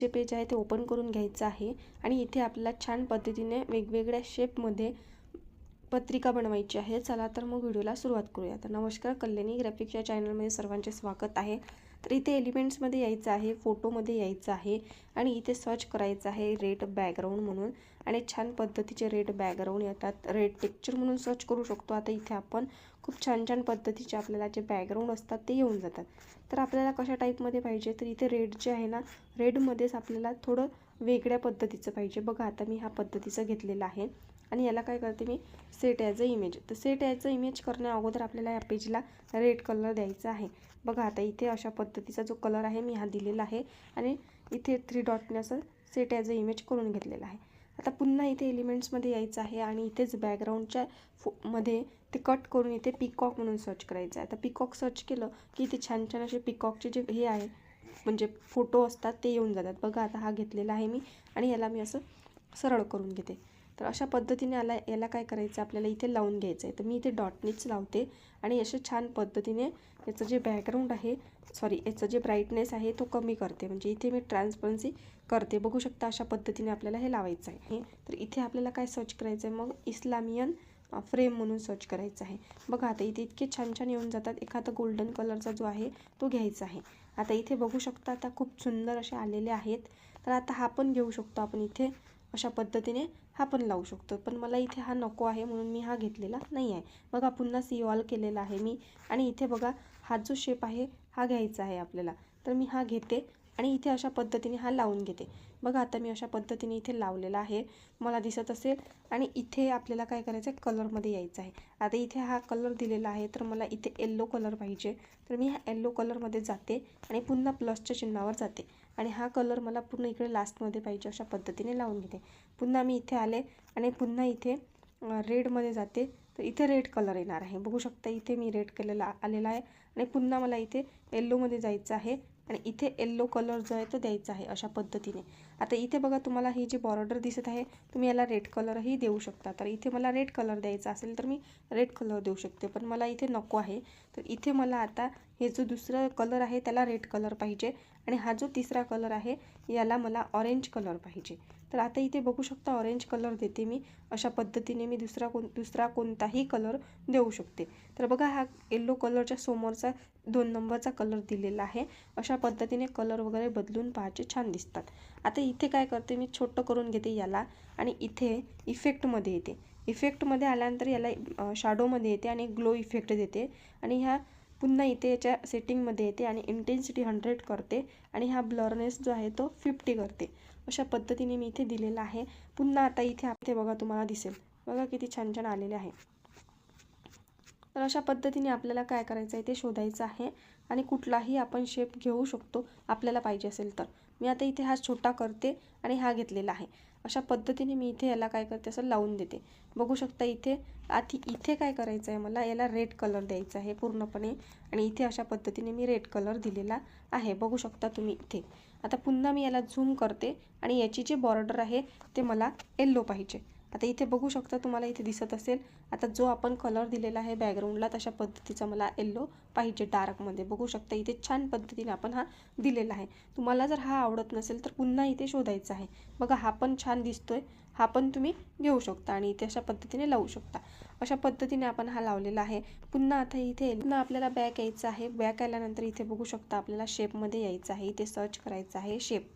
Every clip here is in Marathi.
जे पेज आहे ते ओपन करून घ्यायचं आहे आणि इथे आपल्याला छान पद्धतीने वेगवेगळ्या शेपमध्ये पत्रिका बनवायची आहे। चला तर मग व्हिडिओला सुरुवात करूया। तर नमस्कार, कल्याणी ग्राफिक्सच्या चॅनलमध्ये सर्वांचे स्वागत आहे। तर इथे एलिमेंट्समध्ये यायचं आहे, फोटोमध्ये यायचं आहे आणि इथे सर्च करायचं आहे रेड बॅकग्राऊंड म्हणून आणि छान पद्धतीचे रेड बॅकग्राऊंड येतात। रेड टेक्स्चर म्हणून सर्च करू शकतो। आता इथे आपण खूप छान छान पद्धतीचे आपल्याला जे बॅकग्राऊंड असतात ते येऊन जातात। तर आपल्याला कशा टाईपमध्ये पाहिजे, तर इथे रेड जे आहे ना, रेडमध्येच आपल्याला थोडं वेगळ्या पद्धतीचं पाहिजे। बघा आता मी ह्या पद्धतीचं घेतलेलं आहे आणि याला काय करते मी, सेट ॲज अ इमेज। तर सेट ॲज अ इमेज करण्या अगोदर आपल्याला या पेजला रेड कलर द्यायचा आहे। बघा आता इथे अशा पद्धतीचा जो कलर आहे मी हा दिलेला आहे आणि इथे 3 डॉटने असं सेट ॲज अ इमेज करून घेतलेला आहे। आता पुन्हा इथे एलिमेंट्समध्ये यायचं आहे आणि इथेच बॅकग्राऊंडच्या मध्ये ते कट करून इथे पिकॉक म्हणून सर्च करायचं आहे। आता पिकॉक सर्च केलं की इथे छान छान असे पिकॉकचे जे हे आहे म्हणजे फोटो असतात ते येऊन जातात। बघा आता हा घेतलेला आहे मी आणि याला मी असं सरळ करून घेते। तर अशा पद्धतीने याला काय करायचं, आपल्याला इथे लावून घ्यायचं आहे। तर मी इथे डॉटनीच लावते आणि अशा छान पद्धतीने याचं जे बॅकग्राऊंड आहे, याचं जे ब्राईटनेस आहे तो कमी करते, म्हणजे इथे मी ट्रान्सपरन्सी करते। बघू शकता अशा पद्धतीने आपल्याला हे लावायचं आहे। तर इथे आपल्याला काय सर्च करायचं आहे, मग इस्लामियन फ्रेम म्हणून सर्च करायचं आहे। बघा आता इथे इतके छान छान येऊन जातात। एखादा गोल्डन कलरचा जो आहे तो घ्यायचा आहे। आता इथे बघू शकता आता खूप सुंदर असे आलेले आहेत। तर आता हा पण घेऊ शकतो आपण, इथे अशा पद्धतीने हा पण लावू शकतो, पण मला इथे हा नको आहे म्हणून मी हा घेतलेला नाही आहे। बघा पुन्हा सी ऑल केलेला आहे मी आणि इथे बघा हा जो शेप आहे हा घ्यायचा आहे आपल्याला। तर मी हा घेते आणि इथे अशा पद्धतीने हा लावून घेते। बघा आता मी अशा पद्धतीने इथे लावलेला आहे, मला दिसत असेल। आणि इथे आपल्याला काय करायचं आहे, कलरमध्ये यायचं आहे। आता इथे हा कलर दिलेला आहे तर मला इथे येल्लो कलर पाहिजे, तर मी ह्या येल्लो कलरमध्ये जाते आणि पुन्हा प्लसच्या चिन्हावर जाते आणि हा कलर मला पूर्ण इकडे लास्टमध्ये पाहिजे, अशा पद्धतीने लावून घेते। पुन्हा मी इथे आले आणि पुन्हा इथे रेडमध्ये जाते, तर इथे रेड कलर येणार आहे। बघू शकता इथे मी रेड केलेला आलेला आहे आणि पुन्हा मला इथे येल्लोमध्ये जायचं आहे आणि इथे येल्लो कलर जो आहे तो द्यायचा आहे अशा पद्धतीने। आता इथे बघा तुम्हाला ही जी बॉर्डर दिसत आहे, तुम्ही याला रेड कलरही देऊ शकता। तर इथे मला रेड कलर द्यायचा असेल तर मी रेड कलर देऊ शकते, पण मला इथे नको आहे। तर इथे मला आता हे जो दुसरा कलर आहे त्याला रेड कलर पाहिजे आणि हा जो तिसरा कलर आहे याला मला ऑरेंज कलर पाहिजे। तर आता इथे बघू शकता ऑरेंज कलर देते मी। अशा पद्धतीने मी दुसरा कोणताही कलर देऊ शकते। तर बघा हा येल्लो कलरच्या समोरचा 2 नंबरचा कलर दिलेला आहे। अशा पद्धतीने कलर वगैरे बदलून पाहायचे छान दिसतात। आता इथे काय करते मी, छोटं करून घेते याला आणि इथे इफेक्टमध्ये येते। इफेक्टमध्ये आल्यानंतर याला शॅडोमध्ये येते आणि ग्लो इफेक्ट देते आणि ह्या पुन्हा इथे याच्या सेटिंगमध्ये येते आणि इंटेन्सिटी 100 करते आणि हा ब्लरनेस जो आहे तो 50 करते। अशा पद्धतीने मी इथे दिलेला आहे। पुन्हा आता इथे बघा तुम्हाला दिसेल, बघा किती छान छान आलेले आहे। तर अशा पद्धतीने आपल्याला काय करायचं आहे ते शोधायचं आहे आणि कुठलाही आपण शेप घेऊ शकतो आपल्याला पाहिजे असेल तर। मी आता इथे हा छोटा करते आणि हा घेतलेला आहे। अशा पद्धतीने मी इथे याला काय करते, असं लावून देते। बघू शकता इथे काय करायचं आहे, मला याला रेड कलर द्यायचा आहे पूर्णपणे आणि इथे अशा पद्धतीने मी रेड कलर दिलेला आहे, बघू शकता तुम्ही इथे। आता पुन्हा मी याला झूम करते आणि याची जी बॉर्डर आहे ते मला येल्लो पाहिजे। आता इथे बघू शकता तुम्हाला इथे दिसत असेल, आता जो आपण कलर दिलेला आहे बॅकग्राऊंडला तशा पद्धतीचा मला येल्लो पाहिजे डार्कमध्ये। बघू शकता इथे छान पद्धतीने आपण हा दिलेला आहे। तुम्हाला जर हा आवडत नसेल तर पुन्हा इथे शोधायचा आहे। बघा हा पण छान दिसतोय, हा पण तुम्ही घेऊ शकता आणि इथे अशा पद्धतीने लावू शकता। अशा पद्धतीने आपण हा लावलेला आहे। पुन्हा आता इथे पुन्हा आपल्याला बॅक यायचं आहे। बॅक आल्यानंतर इथे बघू शकता आपल्याला शेपमध्ये यायचं आहे, इथे सर्च करायचं आहे शेप।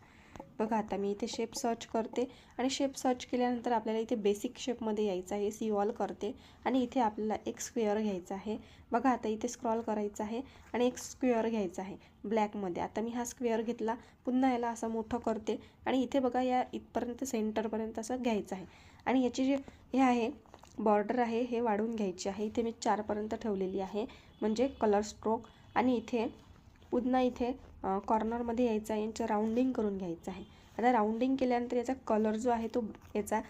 बघा आता मी इथे शेप सर्च करते आणि शेप सर्च केल्यानंतर आपल्याला इथे बेसिक शेपमध्ये यायचं आहे, सी ऑल करते आणि इथे आपल्याला एक स्क्वेअर घ्यायचा आहे। बघा आता इथे स्क्रॉल करायचं आहे आणि एक स्क्वेअर घ्यायचा आहे ब्लॅकमध्ये। आता मी हा स्क्वेअर घेतला, पुन्हा याला असं मोठं करते आणि इथे बघा या इथपर्यंत सेंटरपर्यंत असं घ्यायचं आहे आणि याची जे हे आहे बॉर्डर आहे हे वाढवून घ्यायची आहे। इथे मी 4 पर्यंत ठेवलेली आहे म्हणजे कलर स्ट्रोक आणि इथे पुन्हा इथे कॉर्नरमध्ये यायचं आहे, यांचं राऊंडिंग करून घ्यायचं आहे। आता राऊंडिंग केल्यानंतर याचा कलर जो आहे तो याचा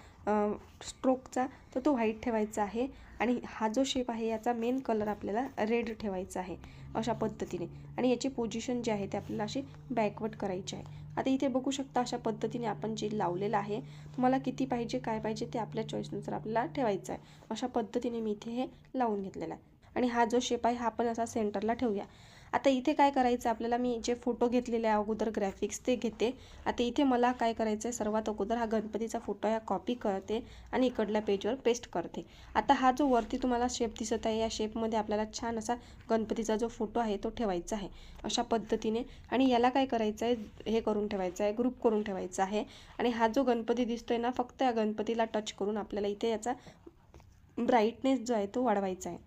स्ट्रोकचा तो व्हाईट ठेवायचा आहे आणि हा जो शेप आहे याचा मेन कलर आपल्याला रेड ठेवायचा आहे अशा पद्धतीने आणि याची पोझिशन जी आहे ते आपल्याला अशी बॅकवर्ड करायची आहे। आता इथे बघू शकता अशा पद्धतीने आपण जे लावलेलं आहे, तुम्हाला किती पाहिजे काय पाहिजे ते आपल्या चॉईसनुसार आपल्याला ठेवायचं आहे। अशा पद्धतीने मी इथे हे लावून घेतलेलं आहे आणि हा जो शेप आहे हा पण असा सेंटरला ठेवूया। आता इथे काय करायचं आपल्याला, मी जे फोटो घेतलेले आहे अगोदर ग्राफिक्स ते घेते. आता इथे मला काय करायचं आहे, सर्वात अगोदर हा गणपतीचा फोटो आहे कॉपी करते आणि इकडल्या पेजवर पेस्ट करते. आता हा जो वरती तुम्हाला शेप दिसत आहे, या शेपमध्ये आपल्याला छान असा गणपतीचा जो फोटो आहे तो ठेवायचा आहे अशा पद्धतीने. आणि याला काय करायचं आहे, हे करून ठेवायचं आहे, ग्रुप करून ठेवायचा आहे. आणि हा जो गणपती दिसतोय ना, फक्त या गणपतीला टच करून आपल्याला इथे याचा ब्राईटनेस जो आहे तो वाढवायचा आहे.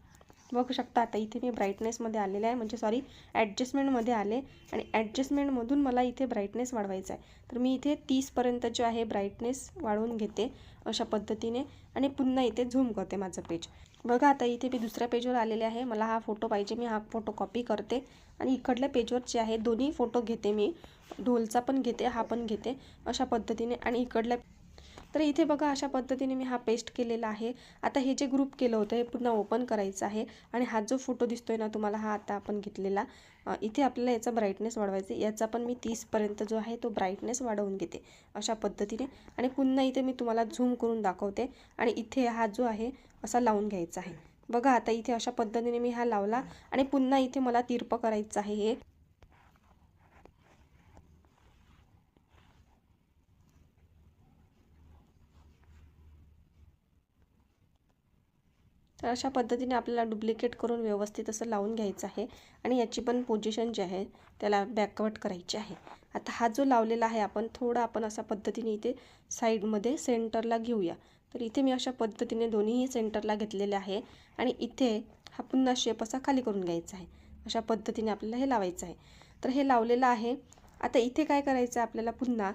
बघू शकता आता इथे मी ब्राईटनेसमध्ये आलेले आहे, म्हणजे सॉरी ॲडजस्टमेंटमध्ये आले आणि ॲडजस्टमेंटमधून मला इथे ब्राईटनेस वाढवायचा आहे. तर मी इथे 30पर्यंत जो आहे ब्राईटनेस वाढवून घेते अशा पद्धतीने आणि पुन्हा इथे झूम करते माझं पेज. बघा आता इथे मी दुसऱ्या पेजवर आलेले आहे. मला हा फोटो पाहिजे, मी हा फोटो कॉपी करते आणि इकडल्या पेजवर जे आहे दोन्ही फोटो घेते मी, ढोलचा पण घेते, हा पण घेते अशा पद्धतीने. आणि इकडल्या तर इथे बघा अशा पद्धतीने मी हा पेस्ट केलेला आहे. आता हे जे ग्रुप केलं होतं हे पुन्हा ओपन करायचं आहे आणि हा जो फोटो दिसतोय ना तुम्हाला, हा आता आपण घेतलेला, इथे आपल्याला याचा ब्राईटनेस वाढवायचा आहे. याचा पण मी 30पर्यंत जो आहे तो ब्राईटनेस वाढवून घेते अशा पद्धतीने. आणि पुन्हा इथे मी तुम्हाला झूम करून दाखवते आणि इथे हा जो आहे असा लावून घ्यायचा आहे. बघा आता इथे अशा पद्धतीने मी हा लावला आणि पुन्हा इथे मला तिरपं करायचं आहे हे. तर अशा पद्धतीने आपल्याला डुप्लिकेट करून व्यवस्थित असं लावून घ्यायचं आहे आणि याची पण पोझिशन जी आहे त्याला बॅकवर्ड करायची आहे. आता हा जो लावलेला आहे आपण थोडा आपण अशा पद्धतीने इथे साईडमध्ये सेंटरला घेऊया. तर इथे मी अशा पद्धतीने दोन्हीही सेंटरला घेतलेले आहे आणि इथे हा पुन्हा शेप असा खाली करून घ्यायचा आहे. अशा पद्धतीने आपल्याला हे लावायचं आहे. तर हे लावलेलं आहे. आता इथे काय करायचं आहे आपल्याला, पुन्हा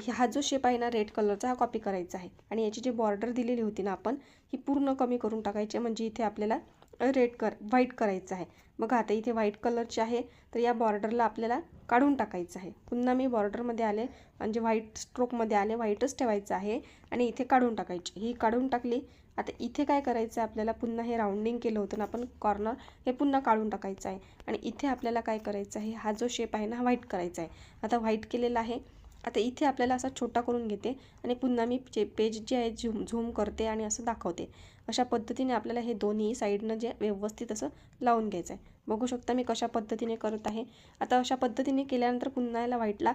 हा जो शेप आहे ना रेड कलरचा, हा कॉपी करायचा आहे आणि याची जी बॉर्डर दिलेली होती ना आपण, ही पूर्ण कमी करून टाकायची. म्हणजे इथे आपल्याला व्हाईट करायचं आहे. बघा आता इथे व्हाईट कलरचे आहे, तर या बॉर्डरला आपल्याला काढून टाकायचं आहे. पुन्हा मी बॉर्डरमध्ये आले म्हणजे व्हाईट स्ट्रोकमध्ये आले, व्हाईटच ठेवायचं आहे आणि इथे काढून टाकायची. ही काढून टाकली. आता इथे काय करायचं आहे आपल्याला, पुन्हा हे राऊंडिंग केलं होतं ना आपण कॉर्नर, हे पुन्हा काढून टाकायचं आहे आणि इथे आपल्याला काय करायचं आहे, हा जो शेप आहे ना व्हाईट करायचा आहे. आता व्हाईट केलेला आहे. आता इथे आपल्याला असा छोटा करून घेते आणि पुन्हा मी पेज जे आहे झूम करते आणि असं दाखवते. अशा पद्धतीने आपल्याला हे दोन्ही साईडनं जे व्यवस्थित असं लावून घ्यायचं आहे. बघू शकता मी कशा पद्धतीने करत आहे. आता अशा पद्धतीने केल्यानंतर पुन्हा याला व्हाईटला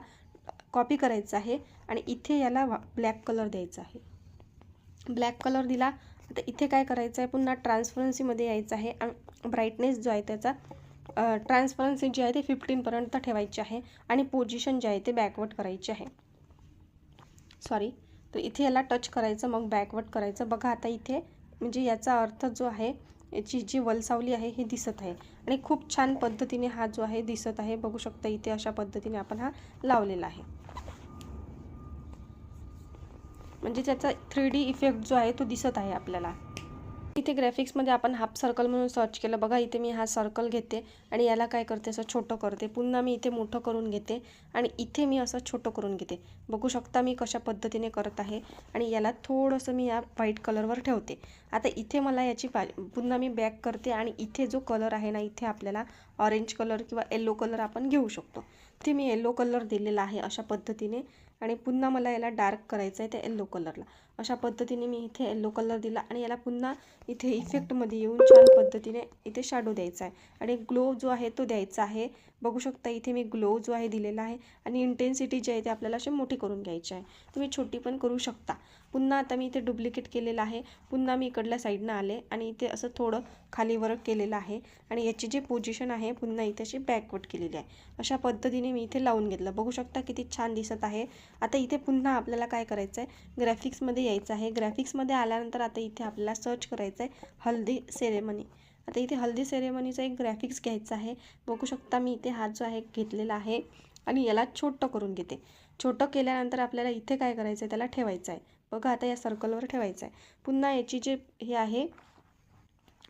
कॉपी करायचं आहे आणि इथे याला ब्लॅक कलर द्यायचा आहे. ब्लॅक कलर दिला. आता इथे काय करायचं आहे, पुन्हा ट्रान्सपरन्सीमध्ये यायचं आहे आणि ब्राईटनेस जो आहे त्याचा ट्रान्सपरन्सी जी आहे ते 15पर्यंत ठेवायची आहे आणि पोझिशन जे आहे ते बॅकवर्ड करायची आहे. सॉरी, तर इथे याला टच करायचं मग बॅकवर्ड करायचं. बघा आता इथे म्हणजे याचा अर्थ जो आहे, याची जी वलसावली आहे ही दिसत आहे आणि खूप छान पद्धतीने हा जो आहे दिसत आहे. बघू शकता इथे अशा पद्धतीने आपण हा लावलेला आहे. म्हणजे त्याचा 3D इफेक्ट जो आहे तो दिसत आहे आपल्याला. इथे ग्राफिक्समध्ये आपण हाफ सर्कल म्हणून सर्च केलं. बघा इथे मी हा सर्कल घेते आणि याला काय करते, असं छोटं करते. पुन्हा मी इथे मोठं करून घेते आणि इथे मी असं छोटं करून घेते. बघू शकता मी कशा पद्धतीने करत आहे आणि याला थोडंसं मी या व्हाईट कलरवर ठेवते. आता इथे मला याची पुन्हा मी बॅक करते आणि इथे जो कलर आहे ना, इथे आपल्याला ऑरेंज कलर किंवा येलो कलर आपण घेऊ शकतो. इथे मी येलो कलर दिलेला आहे अशा पद्धतीने आणि पुन्हा मला याला डार्क करायचं आहे त्या येलो कलरला. अशा पद्धतीने मी इथे येलो कलर दिला आणि याला पुन्हा इथे इफेक्टमध्ये येऊन छान पद्धतीने इथे शॅडो द्यायचा आहे आणि ग्लो जो आहे तो द्यायचा आहे. बघू शकता इथे मी ग्लो जो आहे दिलेला आहे आणि इंटेन्सिटी जी आहे ते आपल्याला अशी मोठी करून घ्यायची आहे. तुम्ही छोटी पण करू शकता. पुन्हा आता मी इथे डुप्लिकेट केलेलं आहे. पुन्हा मी इकडल्या साईडनं आले आणि इथे असं थोडं खालीवर केलेलं आहे आणि याची जी पोझिशन आहे पुन्हा इथे अशी बॅकवर्ड केलेली आहे. अशा पद्धतीने मी इथे लावून घेतलं. बघू शकता किती छान दिसत आहे. आता इथे पुन्हा आपल्याला काय करायचं आहे, ग्राफिक्समध्ये यायचं आहे. ग्राफिक्समध्ये आल्यानंतर आता इथे आपल्याला सर्च करायचं आहे हल्दी सेरेमनी. आता इथे हल्दी सेरेमनीचा एक ग्राफिक्स घ्यायचा आहे. बघू शकता मी इथे हा जो आहे घेतलेला आहे आणि याला छोटं करून घेते. छोटं केल्यानंतर आपल्याला इथे काय करायचं आहे, त्याला ठेवायचं आहे. बघा आता या सर्कलवर ठेवायचं आहे. पुन्हा याची जे हे आहे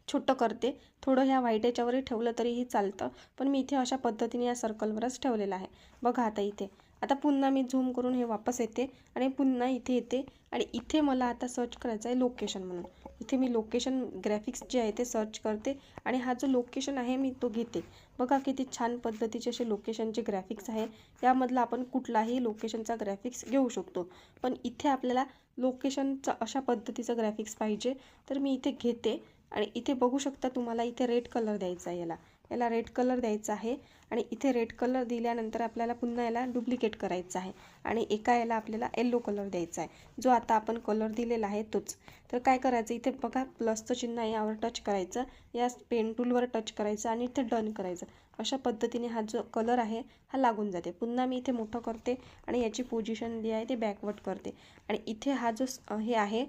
छोटं करते. थोडं ह्या व्हाईट याच्यावरही ठेवलं तरीही चालतं, पण मी इथे अशा पद्धतीने या सर्कलवरच ठेवलेलं आहे. बघा आता इथे. आता पुन्हा मी झूम करून हे वापस येते आणि पुन्हा इथे येते आणि इथे मला आता सर्च करायचं आहे लोकेशन म्हणून. इथे मी लोकेशन ग्राफिक्स जे आहे ते सर्च करते आणि हा जो लोकेशन आहे मी तो घेते. बघा किती छान पद्धतीचे असे लोकेशनचे ग्राफिक्स आहे. यामधला आपण कुठलाही लोकेशनचा ग्राफिक्स घेऊ शकतो, पण इथे आपल्याला लोकेशनचा अशा पद्धतीचं ग्राफिक्स पाहिजे. तर मी इथे घेते आणि इथे बघू शकता तुम्हाला इथे रेड कलर द्यायचा आहे याला. याला रेड कलर द्यायचा आहे आणि इथे रेड कलर दिल्यानंतर आपल्याला पुन्हा याला डुप्लिकेट करायचं आहे आणि एका याला आपल्याला येलो कलर द्यायचा आहे, जो आता आपण कलर दिलेला आहे तोच. तर काय करायचं, इथे बघा प्लसचं चिन्ह आहे, यावर टच करायचं, या पेन टूलवर टच करायचं आणि इथे डन करायचं. अशा पद्धतीने हा जो कलर आहे हा लागून जाते. पुन्हा मी इथे मोठं करते आणि याची पोझिशन जी आहे ते बॅकवर्ड करते आणि इथे हा जो हे आहे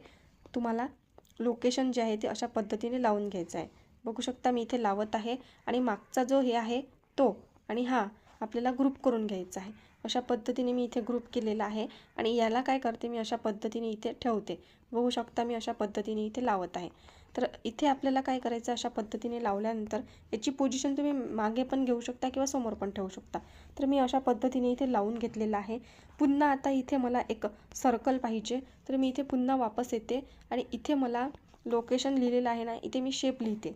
तुम्हाला लोकेशन जे आहे ते अशा पद्धतीने लावून घ्यायचं आहे. बघू शकता मी इथे लावत आहे आणि मागचा जो हे आहे तो आणि हा आपल्याला ग्रुप करून घ्यायचा आहे. अशा पद्धतीने मी इथे ग्रुप केलेला आहे आणि याला काय करते मी अशा पद्धतीने इथे ठेवते. बघू शकता मी अशा पद्धतीने इथे लावत आहे. तर इथे आपल्याला काय करायचं, अशा पद्धतीने लावल्यानंतर याची पोझिशन तुम्ही मागे पण घेऊ शकता किंवा समोर पण ठेवू शकता. तर मी अशा पद्धतीने इथे लावून घेतलेलं आहे. पुन्हा आता इथे मला एक सर्कल पाहिजे, तर मी इथे पुन्हा वापस येते आणि इथे मला लोकेशन लिहिलेलं आहे ना, इथे मी शेप लिहिते.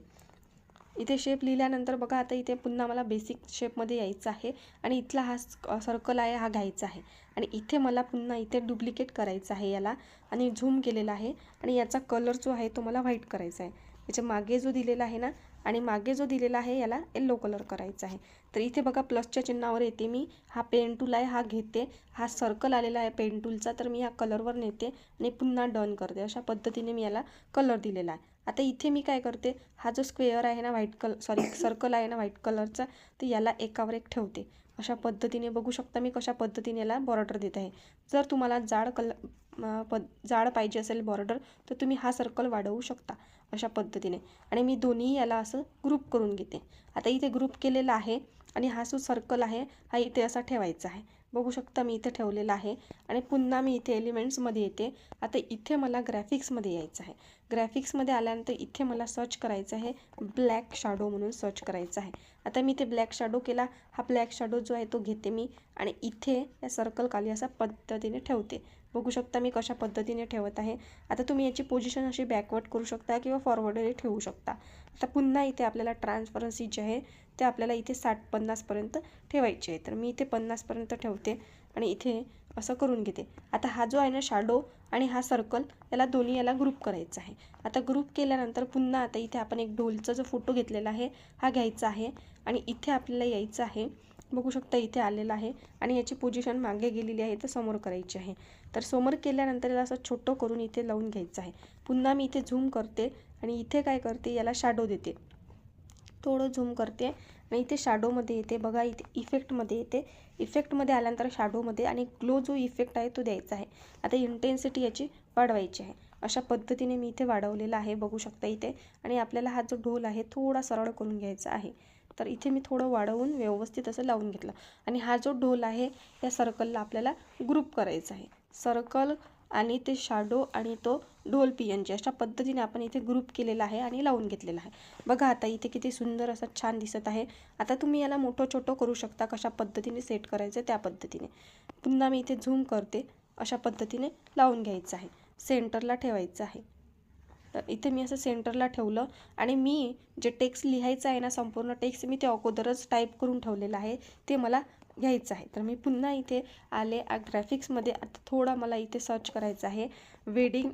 इथे शेप लिहिल्यानंतर बघा आता इथे पुन्हा मला बेसिक शेपमध्ये यायचं आहे आणि इथला हा सर्कल आहे हा घ्यायचा आहे आणि इथे मला पुन्हा इथे डुप्लिकेट करायचं आहे याला आणि झूम केलेला आहे आणि याचा कलर जो आहे तो मला व्हाईट करायचा आहे. याच्या मागे जो दिलेला आहे ना आणि मागे जो दिलेला आहे याला येलो कलर करायचा आहे. तर इथे बघा प्लसच्या चिन्हावर येते मी, हा पेन टूल आहे हा घेते, हा सर्कल आलेला आहे पेन टूलचा, तर मी ह्या कलरवर नेते आणि पुन्हा डन करते. अशा पद्धतीने मी याला कलर दिलेला आहे. आता इथे मी काय करते, हा जो स्क्वेअर आहे ना सर्कल आहे ना व्हाईट कलरचा, तर याला एकावर एक ठेवते. अशा पद्धतीने बघू शकता मी कशा पद्धतीने याला बॉर्डर देत आहे. जर तुम्हाला जाड पाहिजे असेल बॉर्डर, तर तुम्ही हा सर्कल वाढवू शकता अशा पद्धतीने. आणि मी दोन्ही याला असं ग्रुप करून घेते. आता इथे ग्रुप केलेला आहे आणि हा जो सर्कल आहे हा इथे असा ठेवायचा आहे. बघू शकता मी इथे ठेवलेला आहे आणि पुन्हा मी इथे एलिमेंट्समध्ये येते. आता इथे मला ग्राफिक्समध्ये यायचं आहे. ग्राफिक्समध्ये आल्यानंतर इथे मला सर्च करायचं आहे, ब्लॅक शॅडो म्हणून सर्च करायचं आहे. आता मी इथे ब्लॅक शॅडो केला, हा ब्लॅक शॅडो जो आहे तो घेते मी आणि इथे या सर्कल खाली अशा पद्धतीने ठेवते. बघू शकता मी कशा पद्धतीने ठेवत आहे. आता तुम्ही याची पोझिशन अशी बॅकवर्ड करू शकता किंवा फॉरवर्डही ठेवू शकता. आता पुन्हा इथे आपल्याला ट्रान्सपरन्सी जी आहे ते आपल्याला इथे 60-50पर्यंत ठेवायची आहे. तर मी इथे 50पर्यंत ठेवते आणि इथे असं करून घेते. आता हा जो आहे ना शॅडो आणि हा सर्कल याला दोन्ही याला ग्रुप करायचा आहे. आता ग्रुप केल्यानंतर पुन्हा आता इथे आपण एक ढोलचा जो फोटो घेतलेला आहे हा घ्यायचा आहे आणि इथे आपल्याला यायचं आहे. बघू शकता इथे आलेला आहे आणि याची पोझिशन मागे गेलेली आहे तर समोर करायची आहे. तर समोर केल्यानंतर याला असं छोटं करून इथे लावून घ्यायचं आहे. पुन्हा मी इथे झूम करते आणि इथे काय करते, याला शॅडो देते, थोडं झूम करते आणि इथे शॅडोमध्ये येते. बघा इथे इफेक्टमध्ये येते. इफेक्टमध्ये आल्यानंतर शॅडोमध्ये आणि ग्लो जो इफेक्ट आहे तो द्यायचा आहे. आता इंटेन्सिटी याची वाढवायची आहे. अशा पद्धतीने मी इथे वाढवलेला आहे बघू शकता इथे. आणि आपल्याला हा जो ढोल आहे थोडा सरळ करून घ्यायचा आहे. तर इथे मी थोडं वाढवून व्यवस्थित असं लावून घेतलं आणि हा जो ढोल आहे या सर्कलला आपल्याला ग्रुप करायचा आहे. सर्कल आणि ते शॅडो आणि तो ढोल PNG अशा पद्धतीने आपण इथे ग्रुप केलेला आहे आणि लावून घेतलेला आहे. बघा आता इथे किती सुंदर असं छान दिसत आहे. आता तुम्ही याला मोठं छोटं करू शकता, कशा पद्धतीने सेट करायचं त्या पद्धतीने. पुन्हा मी इथे झूम करते, अशा पद्धतीने लावून घ्यायचं आहे, सेंटरला ठेवायचं आहे. तर इथे मी असं सेंटरला ठेवलं आणि मी जे टेक्स्ट लिहायचं आहे ना संपूर्ण टेक्स्ट मी ते अगोदरच टाईप करून ठेवलेलं आहे, ते मला घ्यायचं आहे. तर मी पुन्हा इथे आले ग्राफिक्समध्ये. आता थोडा मला इथे सर्च करायचं आहे, वेडिंग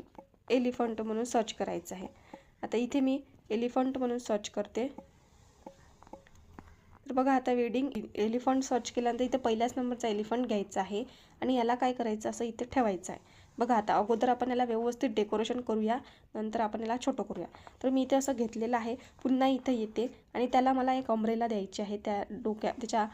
एलिफंट म्हणून सर्च करायचं आहे. आता इथे मी एलिफंट म्हणून सर्च करते. तर बघा आता वेडिंग एलिफंट सर्च केल्यानंतर इथे पहिल्याच नंबरचा एलिफंट घ्यायचा आहे आणि याला काय करायचं असं इथे ठेवायचं आहे. बघा आता अगोदर आपण याला व्यवस्थित डेकोरेशन करूया, नंतर आपण याला छोटं करूया. तर मी इथे असं घेतलेलं आहे. पुन्हा इथे येते आणि त्याला मला एक अम्ब्रेला द्यायची आहे त्या त्याच्या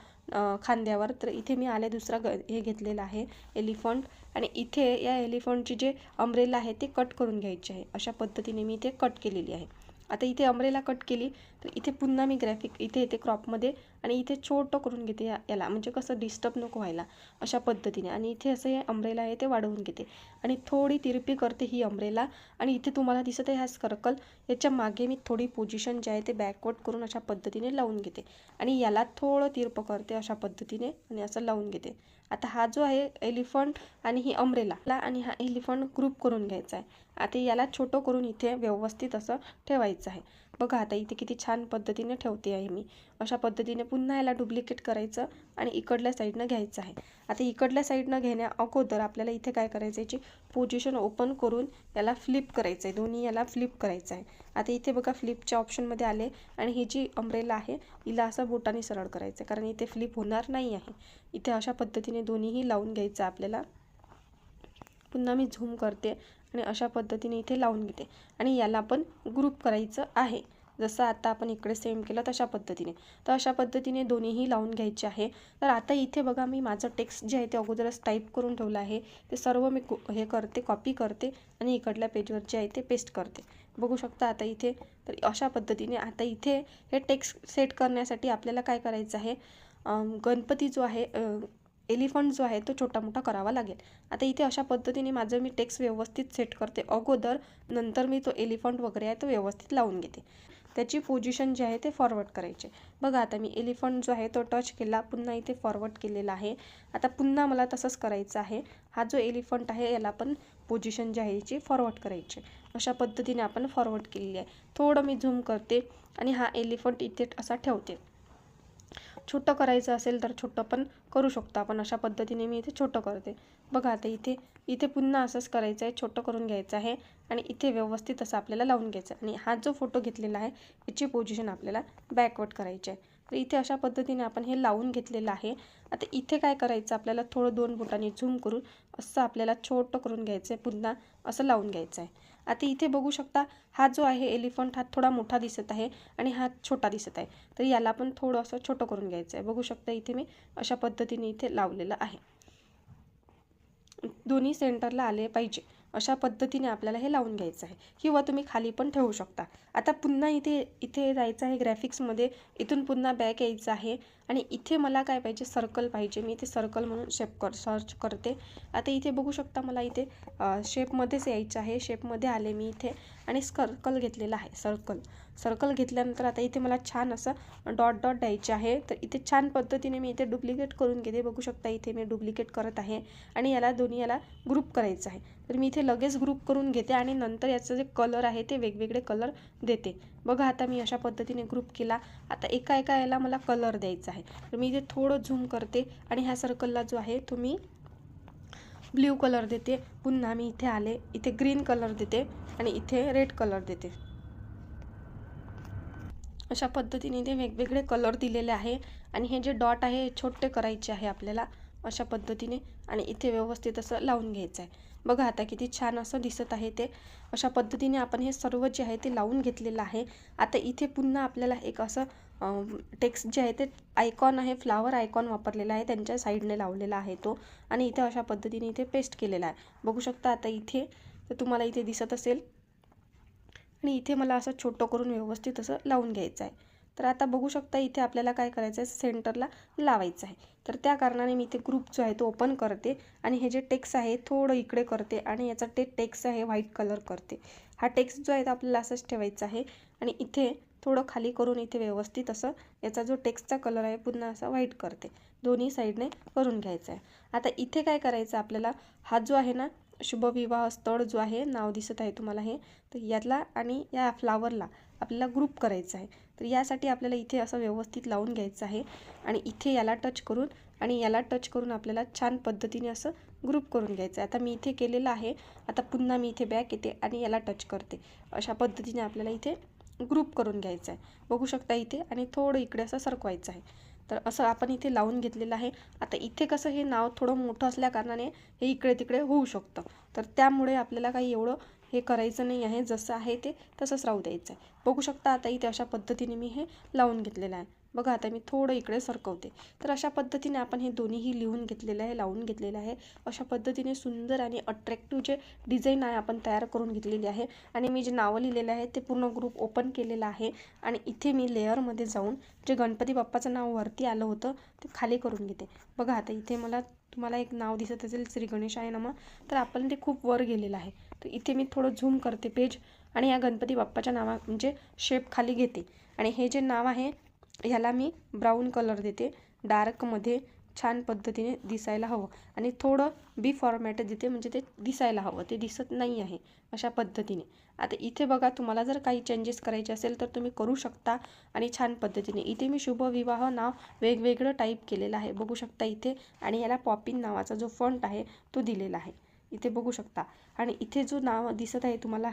खांद्यावर. तर इथे मी आले दुसरा हे घेतलेलं आहे एलिफंट आणि इथे या एलिफंटची जे अम्ब्रेला आहे ते कट करून घ्यायचे आहे. अशा पद्धतीने मी इथे कट केलेली आहे. आता इथे अम्ब्रेला कट केली तर इथे पुन्हा मी ग्राफिक इथे येते क्रॉपमध्ये आणि इथे छोटं करून घेते याला, म्हणजे कसं डिस्टर्ब नको व्हायला अशा पद्धतीने. आणि इथे असं हे अम्ब्रेला आहे ते वाढवून घेते आणि थोडी तिरपी करते ही अम्ब्रेला. आणि इथे तुम्हाला दिसत आहे हा सर्कल, याच्या मागे मी थोडी पोझिशन जे आहे ते बॅकवर्ड करून अशा पद्धतीने लावून घेते आणि याला थोडं तिरपं करते अशा पद्धतीने आणि असं लावून घेते. आता हा जो आहे एलिफंट आणि ही अम्ब्रेला आणि हा एलिफंट ग्रुप करून घ्यायचा आहे. आता याला छोटं करून इथे व्यवस्थित असं ठेवायचं आहे. बघा आता इथे किती छान पद्धतीने ठेवते आहे मी. अशा पद्धतीने पुन्हा याला डुप्लिकेट करायचं आणि इकडल्या साईडनं घ्यायचं आहे. आता इकडल्या साईडनं घेण्या अगोदर आपल्याला इथे काय करायचं, याची पोझिशन ओपन करून याला फ्लिप करायचं आहे, दोन्ही याला फ्लिप करायचं आहे. आता इथे बघा फ्लिपच्या ऑप्शनमध्ये आले आणि ही जी अम्ब्रेला आहे हिला असं बोटाने सरळ करायचं आहे, कारण इथे फ्लिप होणार नाही आहे. इथे अशा पद्धतीने दोन्हीही लावून घ्यायचं आपल्याला. पुन्हा मी झूम करते आणि अशा पद्धतीने इथे लावून घेते आणि याला पण ग्रुप करायचं आहे, जसं आता आपण इकडे सेम केलं तशा पद्धतीने. तर अशा पद्धतीने दोन्हीही लावून घ्यायचे आहे. तर आता इथे बघा मी माझं टेक्स्ट जे आहे ते अगोदरच टाईप करून ठेवलं आहे, ते सर्व मी हे करते, कॉपी करते आणि इकडल्या पेजवर जे आहे ते पेस्ट करते. बघू शकता आता इथे. तर अशा पद्धतीने आता इथे हे टेक्स्ट सेट करण्यासाठी आपल्याला काय करायचं आहे, गणपती जो आहे, एलिफंट जो आहे तो छोटा मोठा करावा लागेल. आता इथे अशा पद्धतीने माझं मी टेक्स्ट व्यवस्थित सेट करते अगोदर, नंतर मी तो एलिफंट वगैरे आहे तो व्यवस्थित लावून घेते. त्याची पोझिशन जी आहे ते फॉरवर्ड करायचे. बघा आता मी एलिफंट जो आहे तो टच केला, पुन्हा इथे फॉरवर्ड केलेला आहे. आता पुन्हा मला तसंच करायचं आहे. हा जो एलिफंट आहे याला पण पोझिशन जी आहे याची फॉरवर्ड करायची. अशा पद्धतीने आपण फॉरवर्ड केलेली आहे. थोडं मी झूम करते आणि हा एलिफंट इथे असा ठेवते. छोटं करायचं असेल तर छोटं पण करू शकतो आपण. अशा पद्धतीने मी इथे छोटं करते. बघा आता इथे पुन्हा असंच करायचं आहे, छोटं करून घ्यायचं आहे आणि इथे व्यवस्थित असं आपल्याला लावून घ्यायचं आहे. आणि हा जो फोटो घेतलेला आहे याची पोझिशन आपल्याला बॅकवर्ड करायची आहे. तर इथे अशा पद्धतीने आपण हे लावून घेतलेलं आहे. आता इथे काय करायचं, आपल्याला थोडं 2 बोटांनी झूम करून असं आपल्याला छोटं करून घ्यायचं आहे, पुन्हा असं लावून घ्यायचं आहे. आता इथे बघू शकता हा जो आहे एलिफंट हा थोडा मोठा दिसत आहे आणि हा छोटा दिसत आहे. तर याला पण थोडं असं छोटं करून घ्यायचं आहे. बघू शकता इथे मी अशा पद्धतीने इथे लावलेलं आहे. दोन्ही सेंटरला आले पाहिजे अशा पद्धतीने आपल्याला हे लावून घ्यायचं आहे, किंवा तुम्ही खाली पण ठेवू शकता. आता पुन्हा इथे जायचं आहे ग्राफिक्समध्ये, इथून पुन्हा बॅक यायचं आहे आणि इथे मला काय पाहिजे, सर्कल पाहिजे. मी इथे सर्कल म्हणून सर्च करते. आता इथे बघू शकता मला इथे शेपमध्येच यायचं आहे. शेपमध्ये आले मी इथे आणि सर्कल घेतलेला आहे. सर्कल घेतल्यानंतर आता इथे मला छान असं डॉट द्यायचे आहे. तर इथे छान पद्धतीने मी इथे डुप्लिकेट करून घेते. बघू शकता इथे मी डुप्लिकेट करत आहे आणि याला याला ग्रुप करायचं आहे. तर मी इथे लगेच ग्रुप करून घेते आणि नंतर याचं जे कलर आहे ते वेगवेगळे कलर देते. बघा आता मी अशा पद्धतीने ग्रुप केला. आता एका याला मला कलर द्यायचा आहे. तर मी इथे थोडं झूम करते आणि ह्या सर्कलला जो आहे तो मी ब्ल्यू कलर देते. पुन्हा मी इथे आले, इथे ग्रीन कलर देते आणि इथे रेड कलर देते. अशा पद्धतीने इथे वेगवेगळे कलर दिलेले आहे आणि हे जे डॉट आहे हे छोटे करायचे आहे आपल्याला अशा पद्धतीने आणि इथे व्यवस्थित असं लावून घ्यायचं आहे. बघा आता किती छान असं दिसत आहे ते. अशा पद्धतीने आपण हे सर्व जे आहे ते लावून घेतलेलं आहे. आता इथे पुन्हा आपल्याला एक असं टेक्स्ट जे आहे ते आयकॉन आहे, फ्लावर आयकॉन वापरलेला आहे, त्यांच्या साईडने लावलेला आहे तो आणि इथे अशा पद्धतीने इथे पेस्ट केलेला आहे. बघू शकता आता इथे, तर तुम्हाला इथे दिसत असेल आणि इथे मला असं छोटं करून व्यवस्थित असं लावून घ्यायचं आहे. तर आता बघू शकता इथे आपल्याला काय करायचं आहे, सेंटरला लावायचं आहे. तर त्या कारणाने मी इथे ग्रुप जो आहे तो ओपन करते आणि हे जे टेक्स्ट आहे थोडं इकडे करते आणि याचा टेक्स्ट आहे व्हाईट कलर करते. हा टेक्स्ट जो आहे तो आपल्याला असंच ठेवायचा आहे आणि इथे थोडं खाली करून इथे व्यवस्थित असं याचा जो टेक्स्टचा कलर आहे पुन्हा असा व्हाईट करते. दोन्ही साईडने करून घ्यायचं आहे. आता इथे काय करायचं आपल्याला, हा जो आहे ना शुभविवाह स्थळ जो आहे, नाव दिसत आहे तुम्हाला हे, तर याला आणि या फ्लावरला आपल्याला ग्रुप करायचं आहे. तर यासाठी आपल्याला इथे असं व्यवस्थित लावून घ्यायचं आहे आणि इथे याला टच करून आणि याला टच करून आपल्याला छान पद्धतीने असं ग्रुप करून घ्यायचं आहे. आता मी इथे केलेलं आहे. आता पुन्हा मी इथे बॅक येते आणि याला टच करते. अशा पद्धतीने आपल्याला इथे ग्रुप करून घ्यायचं आहे. बघू शकता इथे आणि थोडं इकडे असं सरकवायचं आहे. तर असं आपण इथे लावून घेतलेलं आहे. आता इथे कसं हे नाव थोडं मोठं असल्या कारणाने हे इकडे तिकडे होऊ शकतं. तर त्यामुळे आपल्याला काही एवढं हे करायचं नाही आहे, जसं आहे ते तसंच राहू द्यायचं आहे. बघू शकता आता इथे अशा पद्धतीने मी हे लावून घेतलेलं आहे. बघा आता मी थोडं इकडे सरकवते. तर अशा पद्धतीने आपण हे दोन्हीही लिहून घेतलेलं आहे, लावून घेतलेलं आहे. अशा पद्धतीने सुंदर आणि अट्रॅक्टिव्ह जे डिझाईन आहे आपण तयार करून घेतलेली आहे. आणि मी जे नावं लिहिलेलं आहे ते पूर्ण ग्रुप ओपन केलेलं आहे आणि इथे मी लेअरमध्ये जाऊन जे गणपती बाप्पाचं नाव वरती आलं होतं ते खाली करून घेते. बघा आता इथे तुम्हाला एक नाव दिसत असेल, श्री गणेशाय नमः, तर आपण ते खूप वर गेलेलं आहे. तर इथे मी थोडं झूम करते पेज आणि या गणपती बाप्पाच्या नावा म्हणजे शेप खाली घेते आणि हे जे नाव आहे ह्याला मी ब्राऊन कलर देते डार्कमध्ये. छान पद्धतीने दिसायला हवं आणि थोडं बी फॉर्मॅट देते, म्हणजे ते दिसायला हवं, ते दिसत नाही आहे अशा पद्धतीने. आता इथे बघा, तुम्हाला जर काही चेंजेस करायचे असेल तर तुम्ही करू शकता आणि छान पद्धतीने. इथे मी शुभविवाह नाव वेगवेगळं टाईप केलेलं आहे, बघू शकता इथे. आणि याला पॉपिन नावाचा जो फॉन्ट आहे तो दिलेला आहे, इथे बघू शकता. आणि इथे जो नाव दिसत आहे तुम्हाला,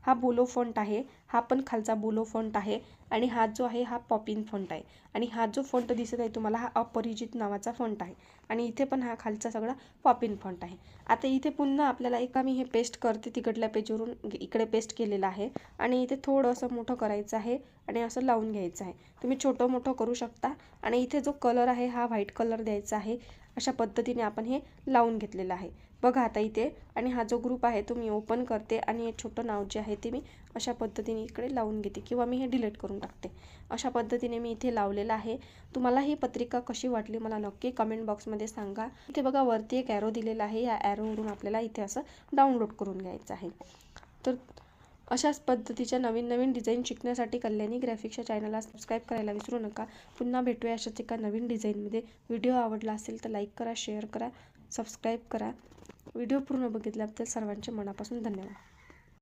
हा बोलो फॉन्ट आहे, हा पण खालचा बोलो फॉन्ट आहे. आणि हा जो आहे हा पॉपिन फॉन्ट आहे. आणि हा जो फॉन्ट दिसत आहे तुम्हाला, हा अपरिचित नावाचा फॉन्ट आहे. आणि इथे पण हा खालचा सगळा पॉपिन फॉन्ट आहे. आता इथे पुन्हा आपल्याला एका मी हे पेस्ट करते, तिकडल्या पेजवरून इकडे पेस्ट केलेलं आहे. आणि इथे थोडंसं मोठं करायचं आहे आणि असं लावून घ्यायचं आहे. तुम्ही छोटं मोठं करू शकता. आणि इथे जो कलर आहे हा व्हाईट कलर द्यायचा आहे. अशा पद्धतीने आपण हे लावून घेतलेलं आहे, बघा आता इथे. आणि हा जो ग्रुप आहे तो मी ओपन करते आणि हे छोटं नाव जे आहे ते मी अशा पद्धतीने इकडे लावून घेते, किंवा मी हे डिलीट करून टाकते. अशा पद्धतीने मी इथे लावलेलं आहे. तुम्हाला ही पत्रिका कशी वाटली मला नक्की कमेंट बॉक्समध्ये सांगा. इथे बघा वरती एक ॲरो दिलेला आहे, या ॲरोवरून आपल्याला इथे असं डाउनलोड करून घ्यायचं आहे. तर अशाच पद्धतीच्या नवीन नवीन डिझाईन शिकण्यासाठी कल्याणी ग्राफिक्सच्या चॅनलला सबस्क्राईब करायला विसरू नका. पुन्हा भेटूया अशाच एका नवीन डिझाईनमध्ये. व्हिडिओ आवडला असेल तर लाईक करा, शेअर करा, सबस्क्राईब करा. व्हिडिओ पूर्ण बघितल्याबद्दल सर्वांचे मनापासून धन्यवाद.